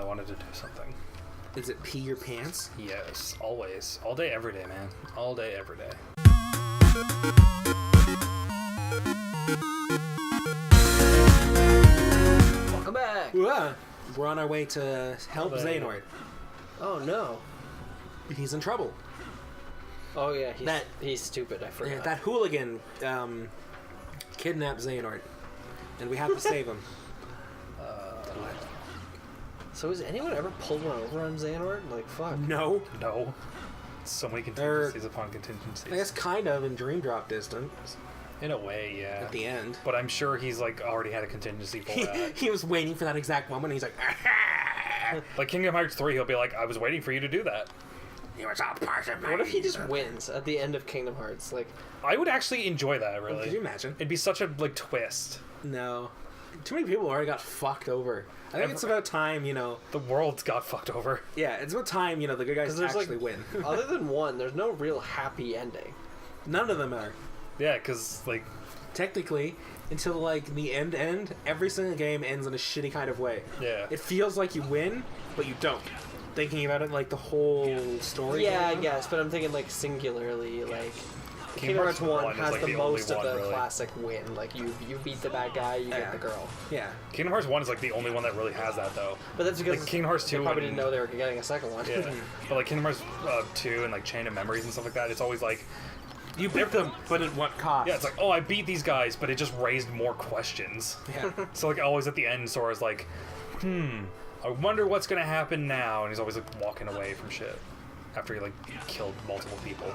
wanted to do something. Is it pee your pants? Yes, always. All day, every day, man. All day, every day. Welcome back! We're on our way to help Xehanort. Oh no. He's in trouble. Oh yeah, he's stupid, I forgot. Yeah, that hooligan kidnapped Xehanort. And we have to save him. So has anyone ever pulled one over on Xehanort? Like, fuck. No. No. So many contingencies upon contingencies. I guess kind of in Dream Drop distance. In a way, yeah. At the end. But I'm sure he's, like, already had a contingency for that. He was waiting for that exact moment, and he's like, ah! Like, Kingdom Hearts 3, he'll be like, I was waiting for you to do that. You was all part of me. What if he just wins at the end of Kingdom Hearts? Like, I would actually enjoy that, really. Could you imagine? It'd be such a, like, twist. No. Too many people already got fucked over. I think it's about time, you know... The world's got fucked over. Yeah, it's about time, you know, the good guys actually win. Other than one, there's no real happy ending. None of them are. Yeah, because, like... Technically, until, like, the end, every single game ends in a shitty kind of way. Yeah. It feels like you win, but you don't. Thinking about it, like, the whole story. Yeah, I guess, but I'm thinking, like, singularly, like... Kingdom Hearts 1 has like the most of the really. Classic win. Like, you beat the bad guy, you get the girl. Yeah. Kingdom Hearts 1 is, like, the only one that really has that, though. But that's because like, Kingdom Hearts 2 they probably didn't know they were getting a second one. Yeah. But, like, Kingdom Hearts 2 and, like, Chain of Memories and stuff like that, it's always, like... You beat them, but at what cost? Yeah, it's like, oh, I beat these guys, but it just raised more questions. Yeah. So, like, always at the end, Sora's like, I wonder what's gonna happen now, and he's always, like, walking away from shit. After he, like, killed multiple people.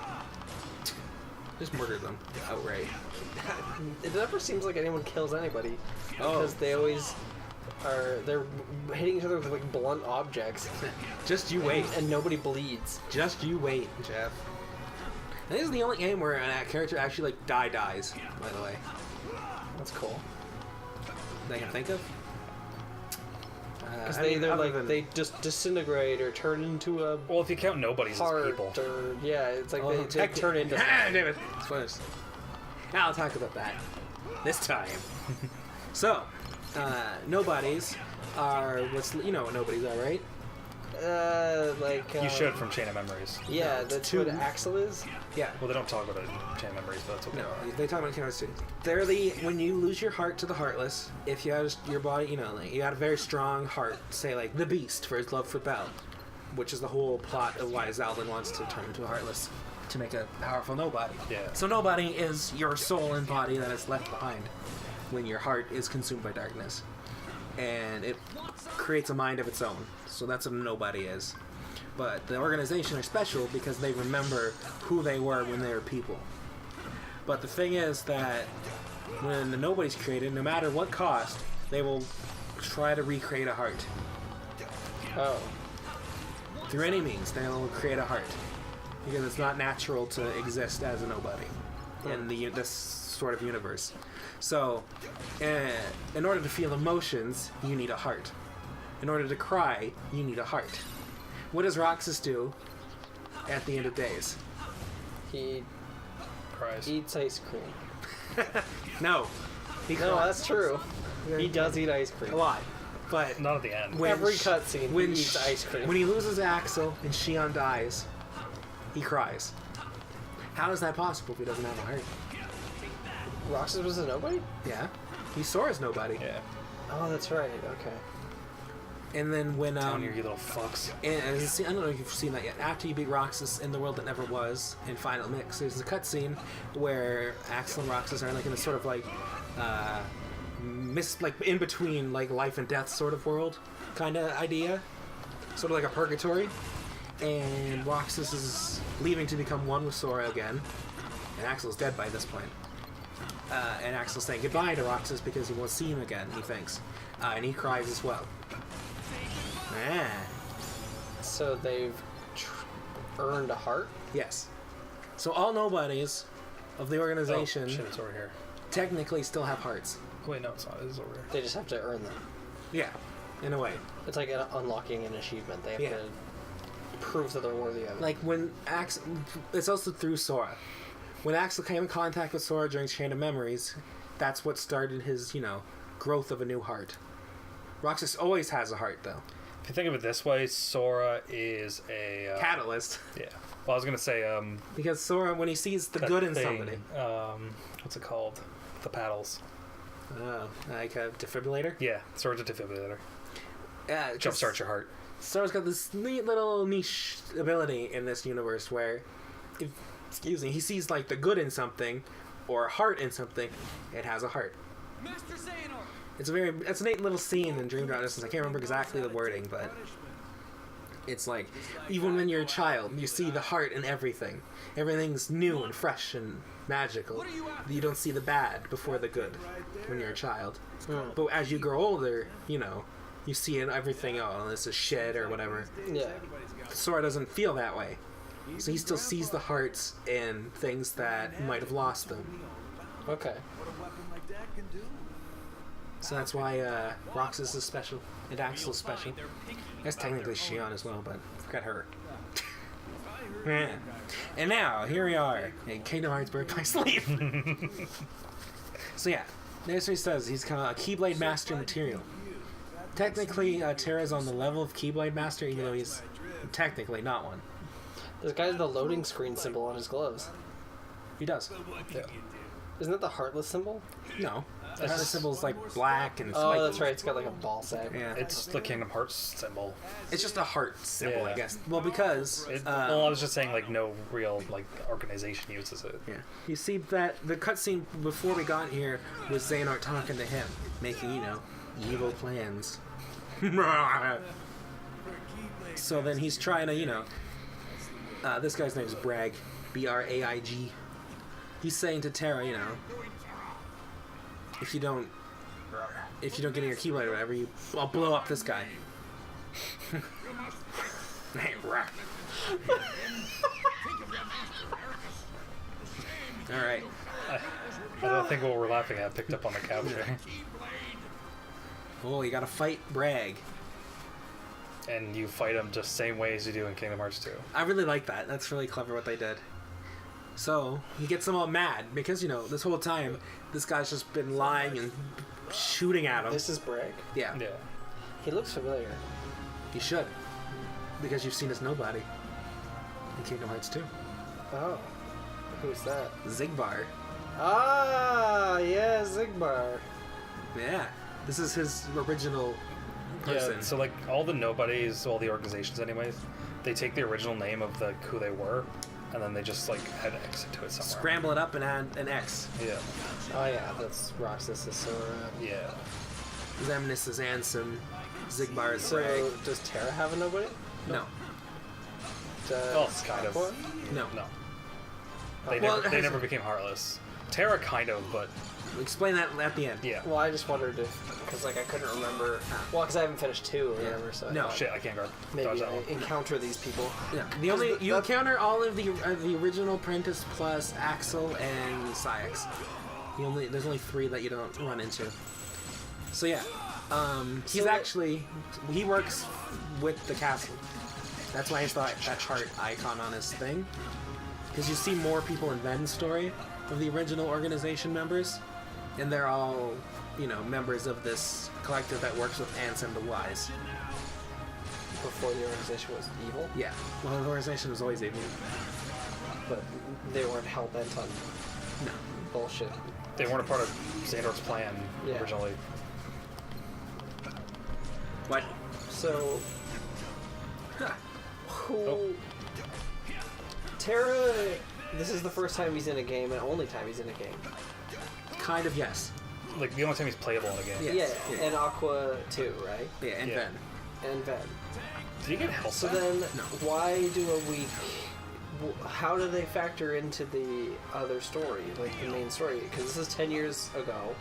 Just murder them outright. It never seems like anyone kills anybody. Because they always they're hitting each other with, like, blunt objects. Just you wait. And nobody bleeds. Just you wait, Jeff. And this is the only game where a character actually, like, dies, by the way. That's cool. That I can think of. Because they just disintegrate or turn into a well, if you count nobodies as people. Or, yeah, it's like they turn into... Damn it. Spoilers. Now I'll talk about that. This time. So, nobodies are... You know what nobodies are, right? You should from Chain of Memories. Yeah, that's what Axel is? Yeah. Well, they don't talk about it in Chain of Memories, but that's what no, they are. They talk about Kingdom Hearts 2. They're the... When you lose your heart to the Heartless, if you have your body, you know, like, you got a very strong heart, say, like, the Beast for his love for Belle, which is the whole plot of why Zeldin wants to turn into a Heartless, to make a powerful nobody. Yeah. So nobody is your soul and body that is left behind when your heart is consumed by darkness. And it creates a mind of its own. So that's what a nobody is. But the organization are special because they remember who they were when they were people. But the thing is that when the nobody's created, no matter what cost, they will try to recreate a heart. Oh. Through any means, they'll create a heart. Because it's not natural to exist as a nobody in this sort of universe. So, in order to feel emotions, you need a heart. In order to cry, you need a heart. What does Roxas do at the end of days? He Cries. eats ice cream. No. No, that's true. He does eat ice cream. A lot. But not at the end. Every cutscene, he eats ice cream. When he loses Axel and Shion dies, he cries. How is that possible if he doesn't have a heart? Roxas was a nobody? Yeah. He Sora's nobody. Yeah. Oh, that's right. Okay. And then when Down here, you little fucks. And I don't know if you've seen that yet. After you beat Roxas in the world that never was in Final Mix, there's a cutscene where Axel and Roxas are like in a sort of like like in between like life and death sort of world kind of idea, sort of like a purgatory. And Roxas is leaving to become one with Sora again, and Axel's dead by this point. And Axel's saying goodbye to Roxas because he won't see him again. He thinks, and he cries as well. So they've earned a heart? Yes. So all nobodies of the organization shit, it's over here. Technically still have hearts. Wait, no, it's not. It is over here. They just have to earn them. Yeah, in a way. It's like unlocking an achievement. They have to prove that they're worthy of it. Like when Axel... It's also through Sora. When Axel came in contact with Sora during Chain of Memories, that's what started his, growth of a new heart. Roxas always has a heart, though. If you think of it this way, Sora is a catalyst. Yeah. Well, I was gonna say because Sora, when he sees the good in somebody, what's it called? The paddles. Like a defibrillator. Yeah, Sora's a defibrillator. Yeah, jumpstart your heart. Sora's got this neat little niche ability in this universe where, if he sees like the good in something, or a heart in something, it has a heart. It's a neat little scene in Dream Drop Distance. I can't remember exactly the wording, but it's like, even when you're a child, you see the heart in everything. Everything's new and fresh and magical. You don't see the bad before the good when you're a child. But as you grow older, you see in everything, oh, this is shit or whatever. Yeah. Sora doesn't feel that way. So he still sees the hearts in things that might have lost them. Okay. So that's why Roxas is special, and Axel's special. That's technically Shion as well, but forgot her. Man. And now, here we are, in Kingdom Hearts Birth by Sleep. So yeah, there's what he says. He's kind of a Keyblade Master material. Technically, Terra's on the level of Keyblade Master, even though he's technically not one. This guy's the loading screen symbol on his gloves. He does. Yeah. Isn't that the heartless symbol? No. The heartless symbol's like black and spiky. Oh, that's right. It's got like a ball sack. Yeah. It's the Kingdom Hearts symbol. It's just a heart symbol, I guess. Well, because... I was just saying, like, no real, like, organization uses it. Yeah. You see that the cutscene before we got here was Xehanort talking to him, making, evil plans. So then he's trying to, this guy's name is Bragg. B-R-A-I-G. He's saying to Terra, if you don't get in your Keyblade or whatever, I'll blow up this guy. Alright. I don't think what we're laughing at picked up on the couch. Oh, you gotta fight Bragg. And you fight him just same way as you do in Kingdom Hearts 2. I really like that. That's really clever what they did. So, he gets them all mad because, this whole time, this guy's just been lying and shooting at him. This is Bragg? Yeah. Yeah. He looks familiar. You should. Because you've seen as nobody in Kingdom Hearts 2. Oh. Who's that? Zigbar. Ah, yeah, Zigbar. Yeah. This is his original person. Yeah, so like all the nobodies, all the organizations anyways, they take the original name of who they were, and then they just like add X into it somewhere. Scramble it up and add an X. Yeah. Oh yeah, that's Roxas is Sora. Yeah. Xemnas is Ansem. Zigbar is Bragg. So does Terra have a nobody? No. Well, kind of. No. No. They never became Heartless. Terra kind of, but... Explain that at the end. Yeah. Well, I just wondered if... Because, I couldn't remember... Well, because I haven't finished 2 or whatever, so... No. Shit, I can't maybe dodge that one. encounter these people. Yeah. You encounter all of the original Prentice plus Axel and Syx. There's only 3 that you don't run into. So, yeah. He works with the castle. That's why he's that heart icon on his thing. Because you see more people in Ven's story of the original organization members, and they're all, members of this collective that works with Ansem the Wise. Before the organization was evil? Yeah. Well, the organization was always evil. But they weren't hell-bent on bullshit. They weren't a part of Xehanort's plan originally. What? So... Terra, this is the first time he's in a game and only time he's in a game. Kind of, yes. Like, the only time he's playable in a game. Yes. Yeah, and Aqua too, right? Yeah, and Ven. And Ven. Did he get health? So then, why do how do they factor into the other story, like the main story? Because this is 10 years ago.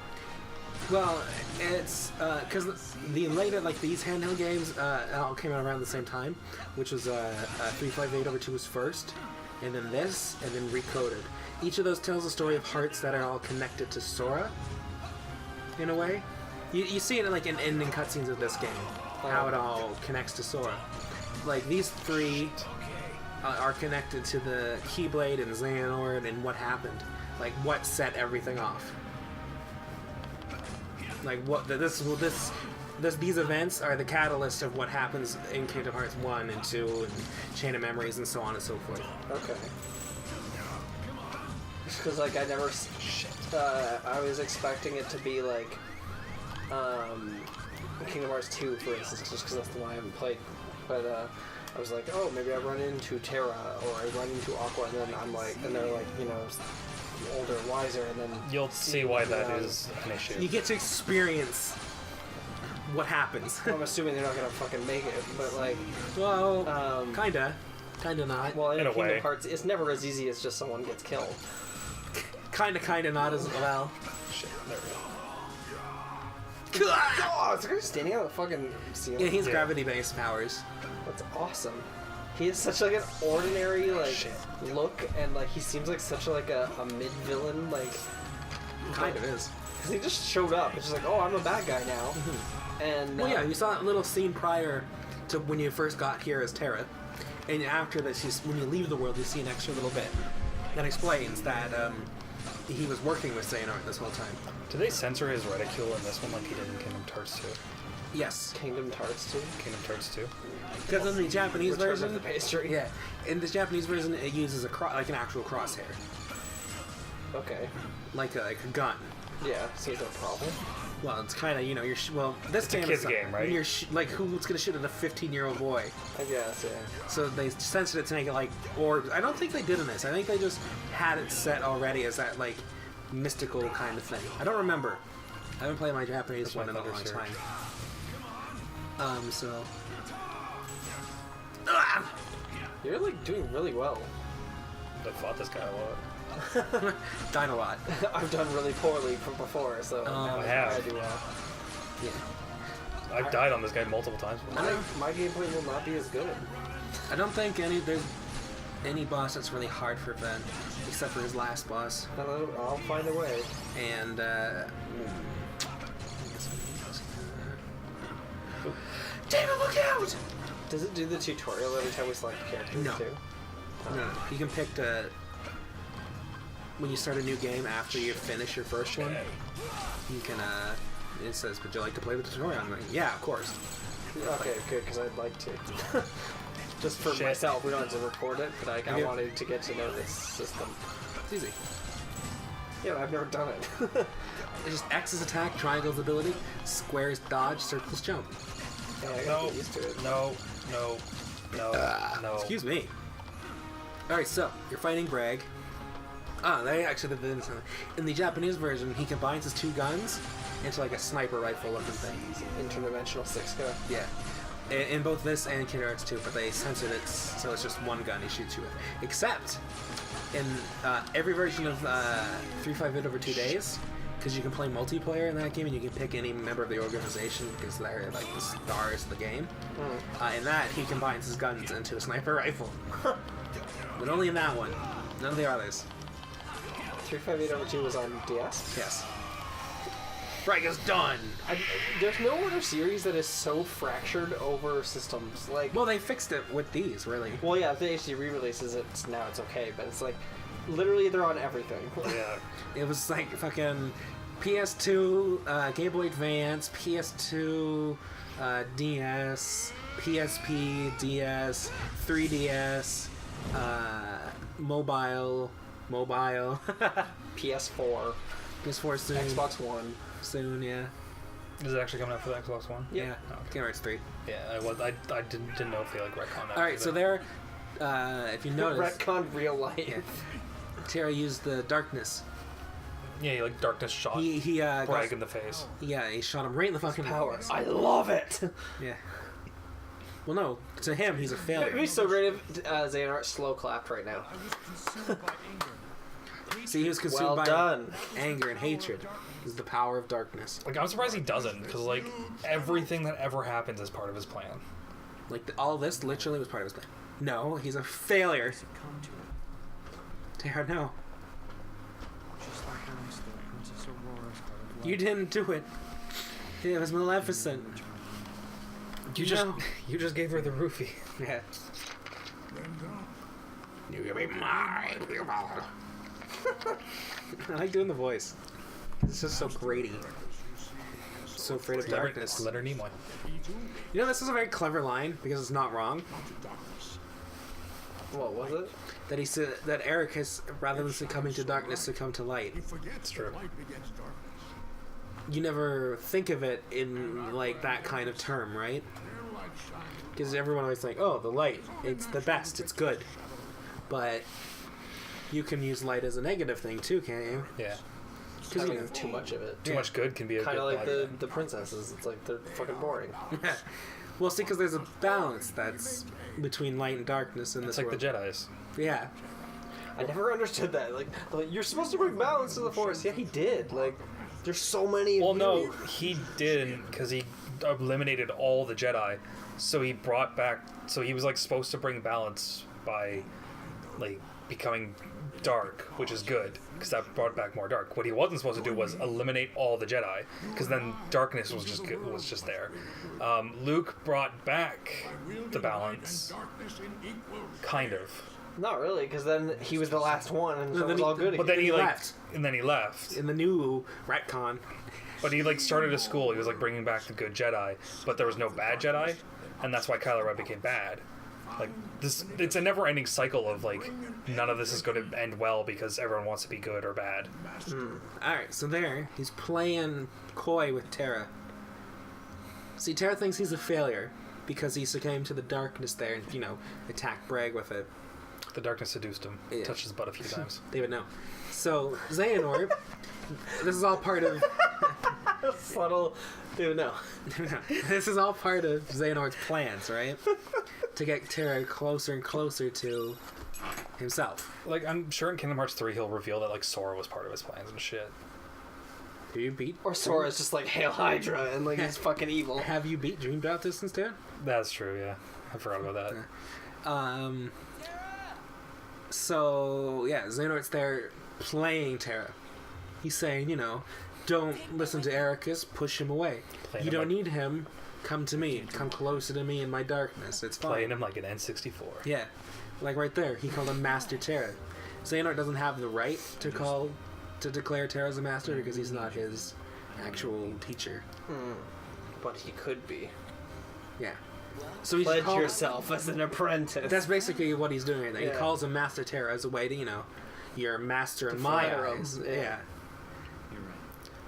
Well, it's because the later, these handheld games all came out around the same time, which was 358/2 was first, and then this, and then Recoded. Each of those tells a story of hearts that are all connected to Sora, in a way. You see it in ending cutscenes of this game, how it all connects to Sora. Like, these 3 are connected to the Keyblade and Xehanort and what happened. Like, what set everything off. Like, what this these events are the catalyst of what happens in Kingdom Hearts 1 and 2 and Chain of Memories and so on and so forth. Okay. Because, like, I never... I was expecting it to be, like, Kingdom Hearts 2, for instance, just because that's the one I haven't played. But, I was like, oh, maybe I run into Terra, or I run into Aqua, and then I'm like... And they're, like, you know, older and wiser, and then... You'll see why that is an issue. You get to experience what happens. Well, I'm assuming they're not going to fucking make it, but, like... Well, kinda not. Well, in In a Kingdom way. Hearts, it's never as easy as just someone gets killed. Kinda not as well. Shit, there we go. Oh, it's like standing on the fucking ceiling. Yeah, he has Yeah. gravity-based powers. That's awesome. He has such like an ordinary like Shit. look, and like he seems like such like a mid villain, like Kind of is. because he just showed up. It's just like, oh, I'm a bad guy now. And Well, yeah, you saw that little scene prior to when you first got here as Terra, and after this, when you leave the world, you see an extra little bit that explains that he was working with Xehanort this whole time. Did they censor his reticule in this one like he did in Kingdom Hearts 2? Yes, Kingdom Hearts too. Kingdom Hearts 2? because in the Japanese Return version, of the pastry. yeah, in the Japanese version, it uses like an actual crosshair, Okay. like a gun. Yeah. So is that a problem? Well, it's kind of, you know, this It's a game kid's is game, right? When you're like, who's gonna shoot at a 15-year-old boy? I guess. Yeah. So they censored it to make it like orbs. I don't think they did in this. I think they just had it set already as that like mystical kind of thing. I don't remember. I haven't played my Japanese That's one in a what I long thought time. So. You're like doing really well. I fought this guy a lot. Died a lot. I've done really poorly from before, so now I have. I do well. Yeah. I've died on this guy multiple times. My gameplay will not be as good. I don't think there's any boss that's really hard for Ben, except for his last boss. I'll find a way. And David, look out! Does it do the tutorial every time we select the characters No. too? No, you can pick when you start a new game after you finish your first one. You can it says, "Would you like to play the tutorial?" I'm like, "Yeah, of course." Okay, good, because I'd like to. Just for Shit. myself, we don't have to record it, but I Okay. wanted to get to know this system. It's easy. Yeah, I've never done it. It's just X is attack, triangle's ability, square is dodge, circle's jump. Yeah, I gotta No, get used to it. no. Excuse me. Alright, so, you're fighting Greg. They actually did this in the Japanese version, he combines his two guns into like a sniper rifle looking thing. Interdimensional 6-gun. Yeah. In both this and Kingdom Hearts 2, but they censored it so it's just one gun he shoots you with. Except in every version of 358 over 2 days, because you can play multiplayer in that game and you can pick any member of the organization because they're like the stars of the game. In that, he combines his guns into a sniper rifle. But only in that one. None of the others. 358 over 2 was on DS? Yes. Greg is done! There's no other series that is so fractured over systems. Like, Well, they fixed it with these, really. well, yeah, if the HD re-releases it, now it's okay, but it's like, literally they're on everything. Yeah. It was like fucking PS2, Game Boy Advance, PS2, DS, PSP, DS, 3DS, mobile, PS4, PS4 soon. Xbox One. Soon, yeah. Is it actually coming out for the Xbox One? Yeah. Oh, okay. Kingdom Hearts 3. Yeah, I didn't know if they like retconned that. Alright, so there, if you notice, Retcon real life. yeah, Terra used the darkness. Yeah, like darkness shot He Bragg in the face. yeah, he shot him right in the fucking Power. I love it! Yeah. Well, no, to him, he's a It'd failure. be so great if Xehanort slow clapped right now. See, he was consumed Well by done. anger and hatred. Is the power of darkness. Like, I'm surprised he doesn't, because like everything that ever happens is part of his plan. Like, all this literally was part of his plan. No, he's a failure. Terra, no. You didn't do it. It was Maleficent. You just gave her the roofie. Yeah. You can be my people. I like doing the voice. It's just so Grady. so afraid of darkness. Leonard Nimoy. You know, this is a very clever line because it's not wrong. What was it? That he said that Eric has, rather than succumbing to darkness, succumbed to light. It's true. You never think of it in like that kind of term, right? Because everyone always like, oh, the light, it's the best, it's good. But you can use light as a negative thing too, can't you? Yeah. Because Having too much of it. Too much good can be a Kind of good like bad. the princesses. It's like they're fucking boring. Well, see, because there's a balance that's between light and darkness in It's this like the world. Jedis. Yeah. I never understood that. Like, you're supposed to bring balance to the Force. Yeah, he did. Like, there's so many. Well, no, he didn't, because he eliminated all the Jedi. So he brought back. So he was like supposed to bring balance by, like, becoming dark, which is good, because that brought back more dark. What he wasn't supposed to do was eliminate all the Jedi, because then darkness was just there. Luke brought back the balance, kind of. Not really, because then he was the last one, and so No, it then was he- all good But again. then he left. and then he left. In the new retcon. But he like started a school. He was like bringing back the good Jedi, but there was no bad Jedi, and that's why Kylo Ren became bad. Like this, it's a never-ending cycle of like none of this is going to end well because everyone wants to be good or bad. Alright, so there, he's playing coy with Terra. See, Terra thinks he's a failure because he succumbed to the darkness there and, you know, attacked Bragg with it. The darkness seduced him. Yeah. Touched his butt a few times. They would know. So, Xehanort, this is all part of... Subtle. Dude, no. this is all part of Xehanort's plans, right? To get Terra closer and closer to himself. Like I'm sure in Kingdom Hearts 3 he'll reveal that like Sora was part of his plans and shit. Do you beat? Or Sora's just like Hail Hydra, and like he's fucking evil. Have you beat Dream Drop Distance, Dan? That's true. Yeah, I forgot about that. So, yeah, Xehanort's there playing Terra. He's saying, you know, don't listen to Ericus, push him away. Playing You him don't like- need him. Come to me. Come closer to me in my darkness. It's fine. Playing him like an N64. Yeah. Like right there, he called him Master Terra. Xehanort doesn't have the right to declare Terra as a master because he's not his actual teacher. But he could be. Yeah. So he's Pledge called, yourself as an apprentice. That's basically what he's doing right there. Yeah. He calls him Master Terra as a way to, you know, you're a master in To my flatter him, eyes. yeah. Yeah.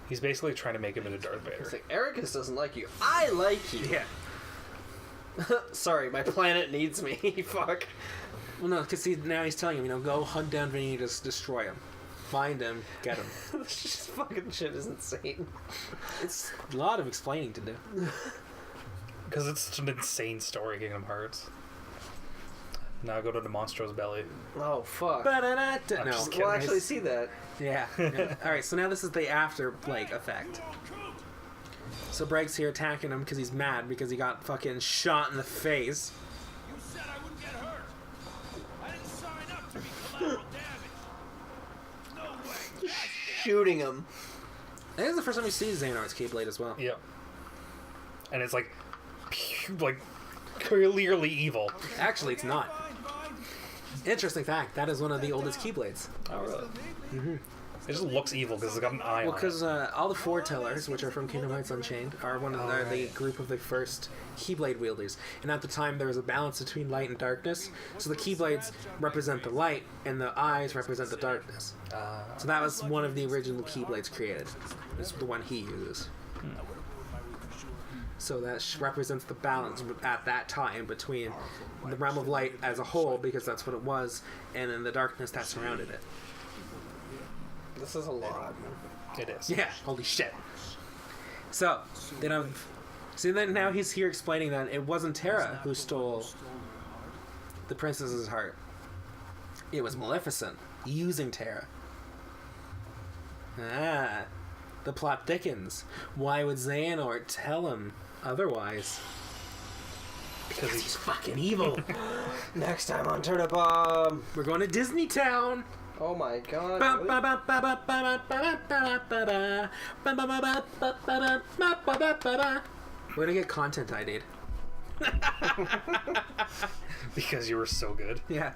He's basically trying to make him into Darth Vader. It's like, Ericus doesn't like you. I like you. Yeah. Sorry, my planet needs me. Fuck. Well, no, because now he's telling him, you know, go hunt down Vinny, just destroy him. Find him, get him. This fucking shit is insane. It's a lot of explaining to do. Because it's such an insane story, Kingdom Hearts. Now go to the Monstro's belly. Oh, fuck. No. just kidding. We'll actually see that. Yeah. Alright, so now this is the after, like, effect. So Bragg's here attacking him because he's mad because he got fucking shot in the face. You said I wouldn't get hurt. I didn't sign up to be collateral damage. No way. Shooting him. I think it's the first time we see Xehanort's Keyblade as well. Yep. And it's like clearly evil. Actually, it's not. Interesting fact, that is one of the oldest Keyblades. Oh, really? Mm-hmm. It just looks evil because it's got an eye Well, on it. because all the foretellers, which are from Kingdom Hearts Unchained, are the group of the first Keyblade wielders. And at the time, there was a balance between light and darkness. So the Keyblades represent the light, and the eyes represent the darkness. So that was one of the original Keyblades created. It's the one he uses. So that represents the balance at that time between the realm of light as a whole, because that's what it was, and then the darkness that surrounded it. This is a lot. It is. Yeah, holy shit. So, then now he's here explaining that it wasn't Terra who stole the princess's heart. It was Maleficent, using Terra. Ah, the plot thickens. Why would Xehanort tell him otherwise? Because he's fucking evil. Next time on TurnipBomb. We're going to Disney Town. Oh my god. We're gonna get content ID'd. Because you were so good. Yeah.